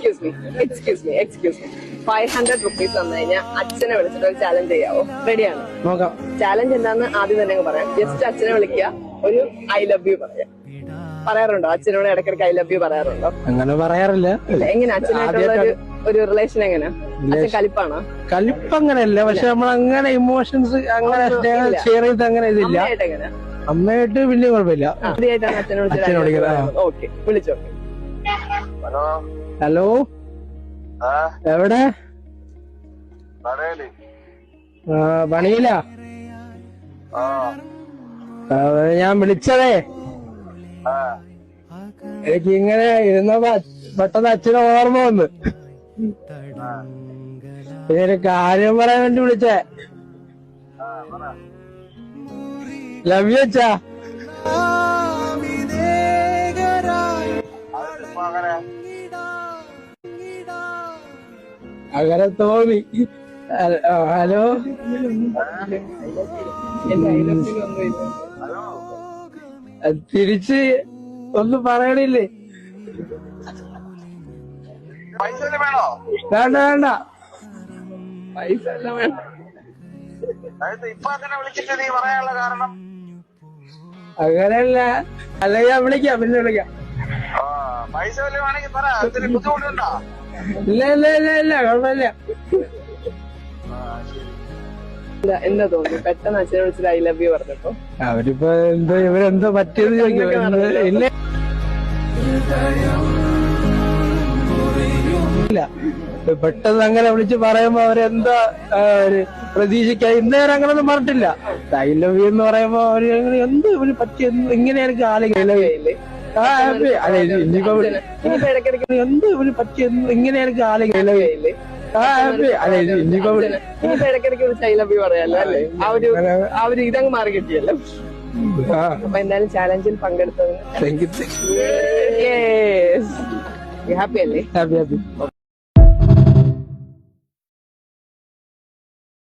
Excuse me 500 rupees തന്നു കഴിഞ്ഞാൽ അച്ഛനെ വിളിച്ചിട്ട് ഒരു ചാലഞ്ച് ചെയ്യാവോ? റെഡിയാണ്? നോക്കാം. ചാലഞ്ച് എന്താന്ന് ആദ്യം തന്നെ പറയാം. ജസ്റ്റ് അച്ഛനെ വിളിക്കുക, ഒരു ഐ ലവ് യു പറയാം. പറയാറുണ്ടോ അച്ഛനോട്? ഇടയ്ക്കിടയ്ക്ക് ഐ ലവ് യു പറയാറുണ്ടോ? അങ്ങനെ പറയാറില്ല. എങ്ങനെ അച്ഛനായിട്ടുള്ള ഒരു റിലേഷൻ എങ്ങനെയാ? അച്ഛൻ കലിപ്പാണോ? കലിപ്പങ്ങനെയല്ല, പക്ഷെ നമ്മളങ്ങനെ ഇമോഷൻസ് അങ്ങനെ ഷെയർ ചെയ്ത് അങ്ങനെ ഇതില്ല. എങ്ങനെയാ? അമ്മയായിട്ട് വലിയ കുഴപ്പമില്ല. ആദ്യമായിട്ടാണ് അച്ഛനെ വിളിച്ചത്. ഓക്കെ, വിളിച്ചോ. ഹലോ, എവിടെ? പണിയില്ല. ഞാൻ വിളിച്ചതേ, എനിക്ക് ഇങ്ങനെ ഇരുന്നപ്പോ പെട്ടെന്ന് അച്ഛനെ ഓർമ്മ വന്ന്. പിന്നെ ഒരു കാര്യം പറയാൻ വേണ്ടി വിളിച്ചേ. ലവ് യു അച്ഛാ. അങ്ങനെ തോന്നി. ഹലോ, തിരിച്ച് ഒന്നും പറയണില്ലേ? വേണ്ട വേണ്ട, പൈസ എല്ലാം വേണ്ട. അങ്ങനെയല്ല, അല്ലെങ്കിൽ ഞാൻ വിളിക്കാം, പിന്നെ വിളിക്കാം. ഇല്ല ഇല്ല ഇല്ല ഇല്ല, കുഴപ്പമില്ല. എന്താ തോന്നുന്നു പെട്ടെന്ന് അച്ഛനെ വിളിച്ചിട്ട് ഐ ലവ് യു പറഞ്ഞപ്പോ? അവരിപ്പോ എന്തോ ഇവരെന്തോ പറ്റിയെന്ന് ചോദിക്കും. ഇല്ല ഇല്ല, പെട്ടെന്ന് അങ്ങനെ വിളിച്ച് പറയുമ്പോ അവരെന്താ പ്രതീക്ഷിക്കാ. ഇന്നേരം അങ്ങനൊന്നും പറഞ്ഞിട്ടില്ല. ഐ ലവ് യു എന്ന് പറയുമ്പോ അവര് എന്ത് ഇവര് പറ്റി ഇങ്ങനെ എനിക്ക് ആലോചിക്കില്ല. ഇനിയിപ്പോ എന്ത് ഇവര് പറ്റി ഇങ്ങനെ എനിക്ക് ആലോചിക്കില്ല. ഇനിയിപ്പോ ഇടയ്ക്കിടയ്ക്ക് വിളിച്ച് ഐ ലവ് യു പറയാല്ലോ അല്ലേ? ആ ഒരു ഇതങ്ങ് മാറി കിട്ടിയല്ലോ. അപ്പൊ എന്തായാലും ചാലഞ്ചിൽ പങ്കെടുത്തത് ഹാപ്പി അല്ലേ? Happy happy.